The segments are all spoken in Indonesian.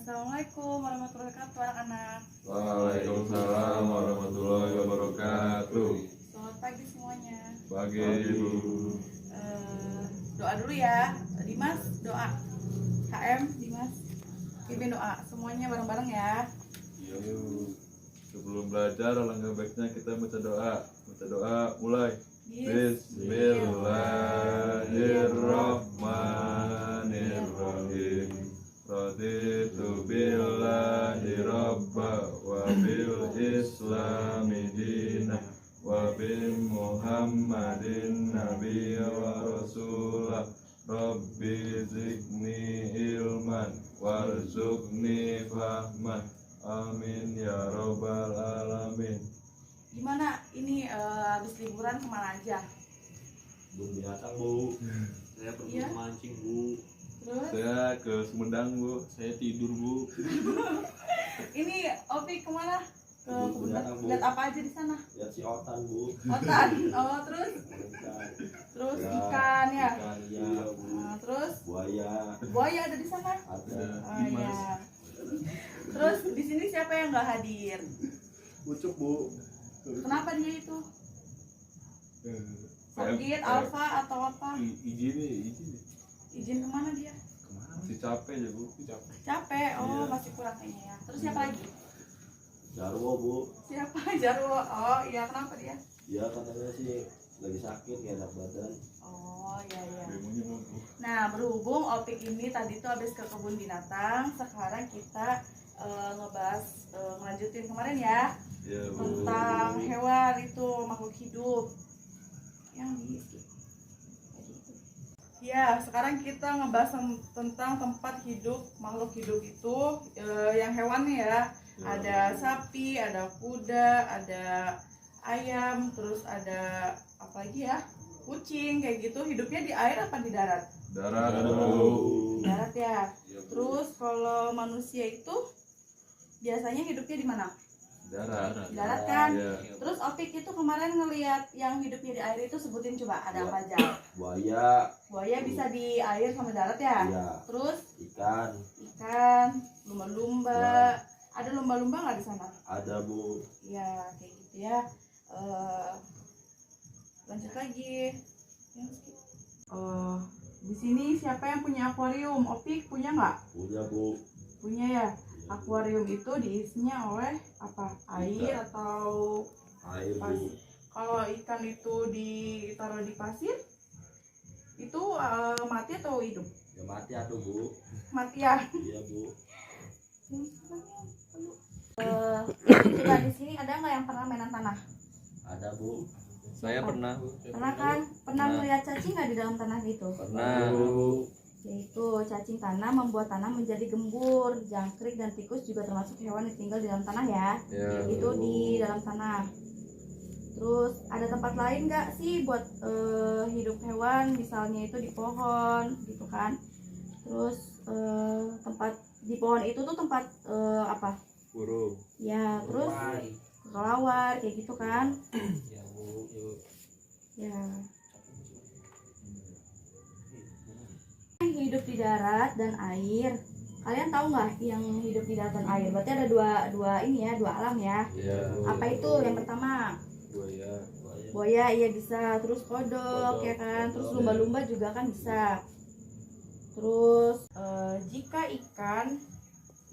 Assalamualaikum warahmatullahi wabarakatuh anak-anak. Waalaikumsalam warahmatullahi wabarakatuh. Selamat pagi semuanya. Pagi Ibu. Doa dulu ya. Dimas doa. HM Dimas. Pimpin doa. Semuanya bareng-bareng ya. Yuk. Sebelum belajar alangkah baiknya kita baca doa. Baca doa mulai. Bismillahirrahmanirrahim. Raditu billahi rabba wa bil islami dina wa bi muhammadin nabiyya wa rasulah. Rabbi zidni ilman warzuqni fahman. Amin ya rabbal alamin. Gimana ini habis liburan kemana aja? Belum binatang Bu, saya pergi Iya? mancing Bu, Terus Saya ke Sumedang, Bu. saya tidur Bu. ini Opi kemana? Ke Kebun kebun. binatang, Bu. Lihat apa aja di sana? Lihat si Otan Bu. Otan. Oh terus Ikan. terus Ya, ikan ya. Ikan iya Bu. Nah, terus Buaya buaya ada di sana. ada. Oh iya. Terus di sini siapa yang nggak hadir? Ucup Bu. Kenapa dia itu? Sakit, alfa atau apa? Izin. Izin kemana dia? Masih capek ya, Bu. Capek. Oh Iya. masih kurang kayaknya ya. Terus siapa lagi? Jarwo Bu. Siapa? Jarwo. Oh iya, kenapa dia? Dia katanya sih lagi sakit kayak enak badan. Oh iya iya. Bemonya mau, Bu. Nah berhubung Opik ini tadi tuh habis ke kebun binatang, sekarang kita ngebahas ngelanjutin kemarin ya Ya, Bu. tentang hewan itu, makhluk hidup yang di ya. Sekarang kita ngebahas tentang tempat hidup makhluk hidup itu, yang hewannya ya. Ada sapi, ada kuda, ada ayam, terus ada apa lagi ya, kucing kayak gitu. Hidupnya di air apa di darat? Darat, Ada Bu. Bu. Di darat ya. Ya, Bu. Terus kalau manusia itu biasanya hidupnya di mana? Darat. Di darat kan? Iya. Terus Opik itu kemarin ngelihat yang hidupnya di air itu, sebutin coba ada apa aja. Buaya, Buaya bisa di air sama darat ya. iya. Terus Ikan ikan, lumba-lumba. Ada lumba-lumba nggak di sana? ada Bu. Ya kayak gitu ya. Lanjut lagi. Di sini siapa yang punya akuarium? Opik punya nggak? Punya Bu. Punya ya. Akuarium itu diisinya oleh apa? Air atau Air Bu. pasir? Kalau ikan itu ditaruh di pasir, itu mati atau hidup? Ya mati atuh Bu. Mati ya. Iya Bu. Kita di sini ada nggak yang pernah mainan tanah? Ada Bu. Saya pernah, Bu. Pernah kan? Pernah Pernah. melihat cacing nggak di dalam tanah gitu? Pernah. Bu. Yaitu cacing tanah membuat tanah menjadi gembur. Jangkrik dan tikus juga termasuk hewan yang tinggal di dalam tanah ya. Ya. Itu di dalam tanah. Terus ada tempat lain nggak sih buat hidup hewan? Misalnya itu di pohon gitu kan. Terus tempat di pohon itu tuh tempat apa? Burung. Ya terus kelawar kayak gitu kan. Ya, Bu. Yuk. Ya. Hidup di darat dan air. Kalian tahu nggak yang hidup di darat dan air? Berarti ada dua ini ya, dua alam ya. Ya, Bu. Apa itu? Yang pertama Buaya. buaya, iya bisa. Terus kodok ya kan. Terus lumba-lumba juga kan bisa. Terus jika ikan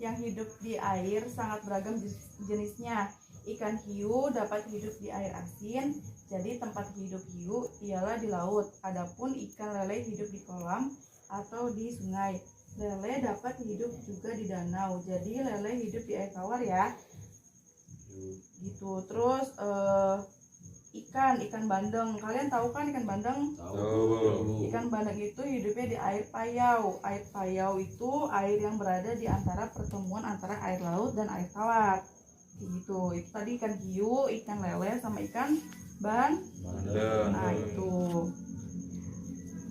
yang hidup di air sangat beragam jenisnya. Ikan hiu dapat hidup di air asin, jadi tempat hidup hiu ialah di laut. Adapun ikan lele hidup di kolam atau di sungai. Lele dapat hidup juga di danau, jadi lele hidup di air tawar ya. Gitu. Terus ikan bandeng. Kalian tahu kan ikan bandeng? Tahu Bu. Ikan bandeng itu hidupnya di air payau. Air payau itu air yang berada di antara pertemuan antara air laut dan air tawar. Gitu. Itu tadi ikan hiu, ikan lele, sama ikan Bandeng. nah itu.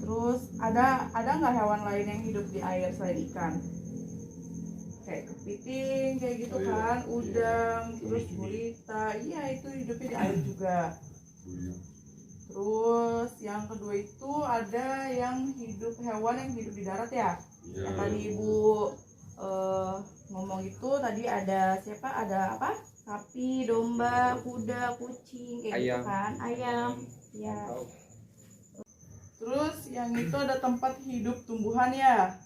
Terus ada nggak hewan lain yang hidup di air selain ikan? Kayak kepiting, kayak gitu Oh, iya. kan, udang, Iya. terus Cumi-cumi. gurita. Iya itu hidupnya di air juga. Iya. Terus yang kedua itu ada yang hidup hewan yang hidup di darat ya. Iya. Yang tadi Ibu ngomong itu tadi ada siapa, ada apa, sapi, domba, kuda, kucing kayak gitu Ayam. kan, ayam ya. Terus yang itu ada tempat hidup tumbuhan ya.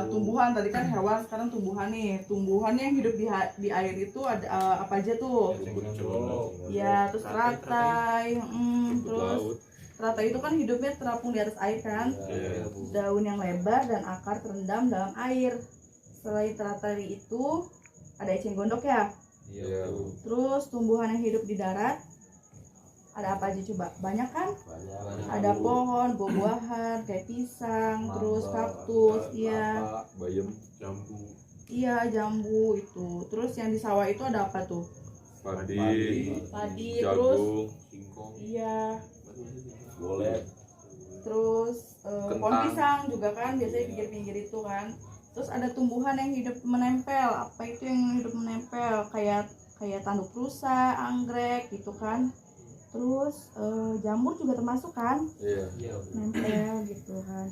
Tumbuhan tadi kan hewan, sekarang tumbuhan nih. Tumbuhan yang hidup di air itu ada apa aja tuh? Ya, terus teratai, terus teratai itu kan hidupnya terapung di atas air kan. Daun yang lebar dan akar terendam dalam air. Selain teratai itu ada eceng gondok ya. Iya. Terus tumbuhan yang hidup di darat ada apa aja coba? Banyak kan? Banyak. Ada pohon, buah-buahan kayak pisang, terus kaktus, iya. bayam, Jambu. Iya, jambu itu. Terus yang di sawah itu ada apa tuh? padi, Padi, terus jagung, Singkong. iya. Boleh. Terus pohon Kentang. pisang juga kan biasanya pinggir-pinggir itu kan. Terus ada tumbuhan yang hidup menempel. Apa itu yang hidup menempel? Kayak tanduk rusa, anggrek gitu kan. Terus jamur juga termasuk kan, iya, nempel gitu kan.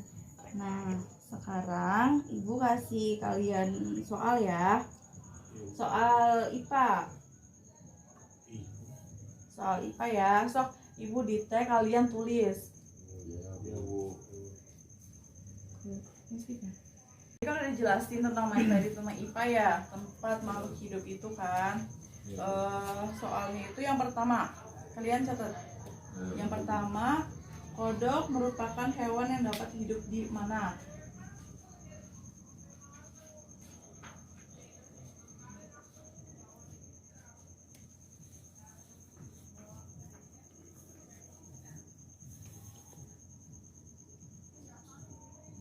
Nah, sekarang ibu kasih kalian soal ya, soal IPA. Soal IPA ya, sok ibu di tag kalian tulis. Jadi kan udah dijelasin tentang materi tentang IPA ya, tempat makhluk hidup itu kan. Soalnya itu yang pertama, kalian catat. Yang pertama, kodok merupakan hewan yang dapat hidup di mana?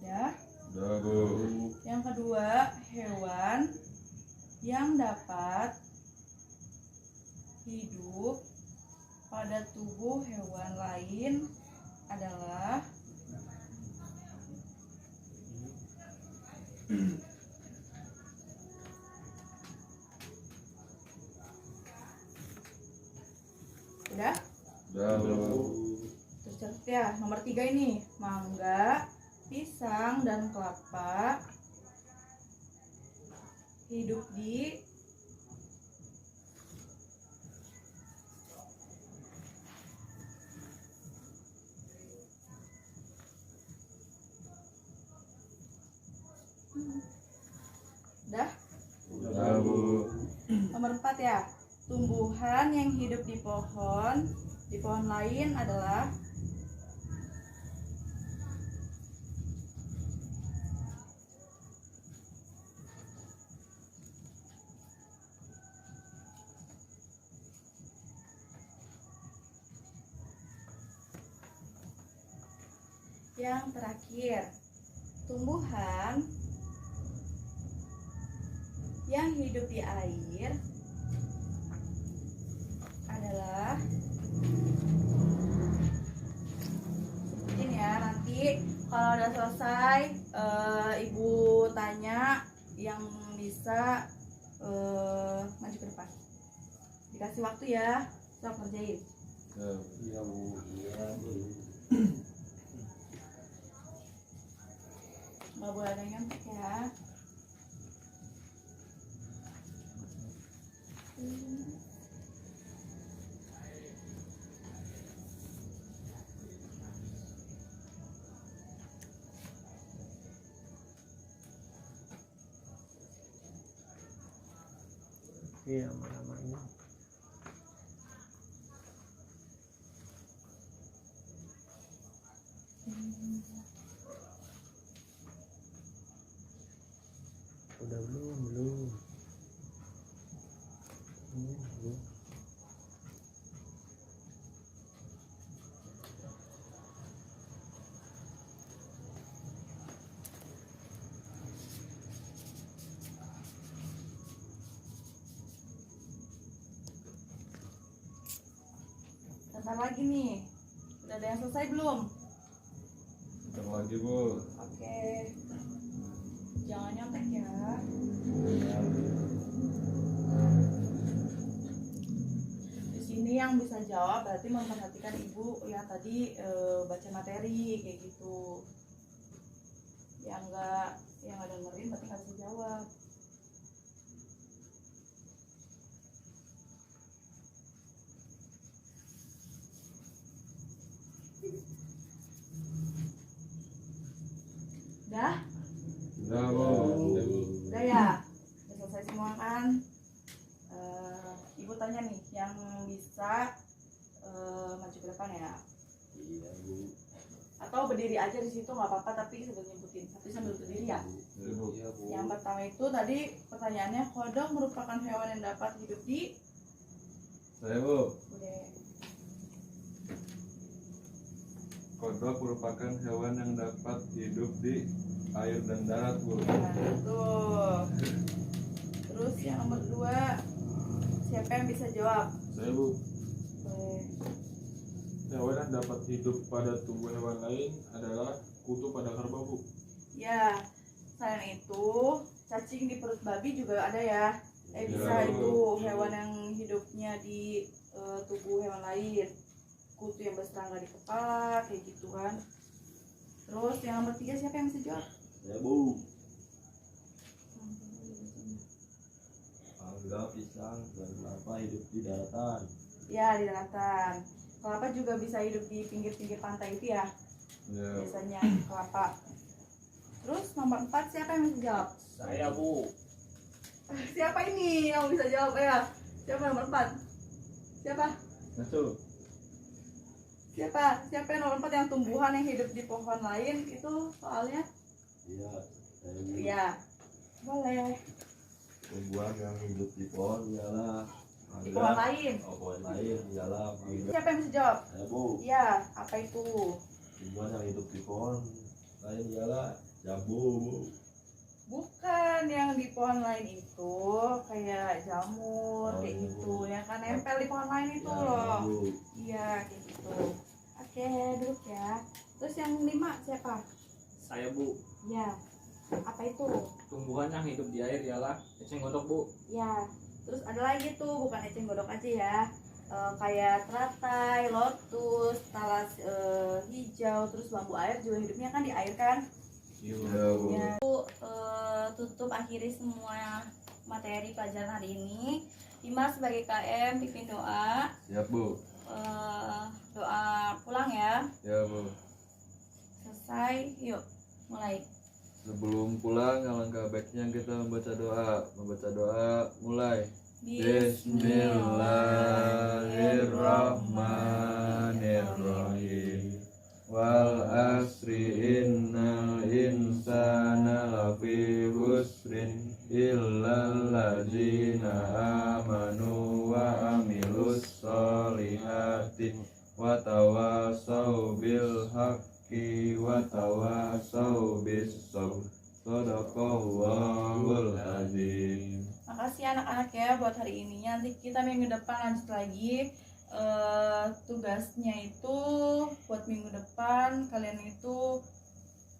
Ya. udah Bu. Yang kedua, hewan yang dapat hidup pada tubuh hewan lain adalah udah? Udah Bu. Terus catat ya, nomor 3 ini mangga, pisang, dan kelapa hidup di udah? Udah Bu. Nomor 4 ya, tumbuhan yang hidup di pohon lain adalah yang terakhir, tumbuhan yang hidup di air adalah sebutin ya, nanti kalau udah selesai ibu tanya yang bisa maju ke depan, dikasih waktu ya, sok ngerjain. Ya, Bu. Nggak boleh ada yang nyontek ya. Iya, mana-mana. Udah belum? Belum. Belum. Bentar lagi nih, udah ada yang selesai belum? Bentar lagi Bu. Oke, jangan nyontek ya. Di sini yang bisa jawab berarti memperhatikan ibu ya tadi baca materi kayak gitu. Ya yang nggak dengerin berarti nggak bisa jawab. Dah? Ya bu. Udah ya? Udah selesai semua kan? Ibu tanya nih, yang bisa maju ke depan ya? Iya bu. Atau berdiri aja di situ nggak apa-apa, tapi sambil nyebutin, tapi sambil berdiri ya. Ya bu. Iya bu. Yang pertama itu tadi pertanyaannya, kodok merupakan hewan yang dapat hidup di Saya bu. Udah. Kodok merupakan hewan yang dapat hidup di air dan darat bu. Nah, tuh. Terus yang nomor 2, siapa yang bisa jawab? Saya bu. Boleh. Hewan yang dapat hidup pada tubuh hewan lain adalah kutu pada kerbau bu. Ya, selain itu cacing di perut babi juga ada ya. Bisa Ya. itu hewan yang hidupnya di tubuh hewan lain. Kutu yang berserangga di kepala, kayak gitu kan. Terus yang nomor 3 siapa yang bisa jawab? Ya bu. Mangga, pisang, dan kelapa hidup di daratan. Ya, di daratan. Kelapa juga bisa hidup di pinggir-pinggir pantai itu ya. Ya. Biasanya kelapa. Terus nomor 4 siapa yang bisa jawab? Saya bu. Siapa ini yang bisa jawab ya? Siapa nomor 4? Siapa? Masuk. Siapa yang nomor 4 yang tumbuhan yang hidup di pohon lain itu soalnya? Iya. Saya bu. Iya. Boleh. Tumbuhan yang hidup di pohon ialah Di pohon lain. Oh, pohon lain ialah mangga. Siapa yang bisa jawab? Saya bu. Iya, apa itu? Tumbuhan yang hidup di pohon lain ialah jambu bu. Bukan, yang di pohon lain itu kayak jamur, kayak Oh. gitu. Yang kan nempel di pohon lain itu Ya, loh. bu. Iya, kayak gitu. Oke, duduk ya. Terus yang 5 siapa? Saya bu, Iya. Apa itu? tumbuhan yang hidup di air ialah eceng gondok bu. Ya, terus ada lagi tuh, bukan eceng gondok aja ya. Kayak teratai, lotus, talas hijau, terus bambu air juga hidupnya kan di air kan? Ya bu. Ya, tutup akhiri semua materi pelajaran hari ini. Dimas sebagai KM pimpin doa. Siap bu. Doa pulang ya. Ya bu. Selesai, yuk mulai. Sebelum pulang, alangkah baiknya kita membaca doa. Membaca doa, mulai. Bismillahirrahmanirrahim. Wal asri innal insana lafi husrin illal ladzina amanu wa amilus solihati wa tawasau bil haqqi wa tawasau bis sabr. Shadaqallahul azim. Makasih anak-anak ya buat hari ini. Nanti kita minggu depan lanjut lagi. Tugasnya itu buat minggu depan kalian itu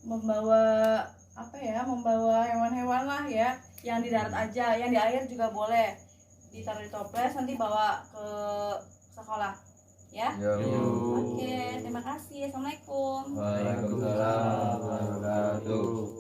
membawa apa ya? Membawa hewan-hewan lah ya. Yang di darat aja, yang di air juga boleh. Ditaruh di toples nanti bawa ke sekolah. Ya. Ya bu. Oke, terima kasih. Assalamualaikum. Waalaikumsalam warahmatullahi wabarakatuh.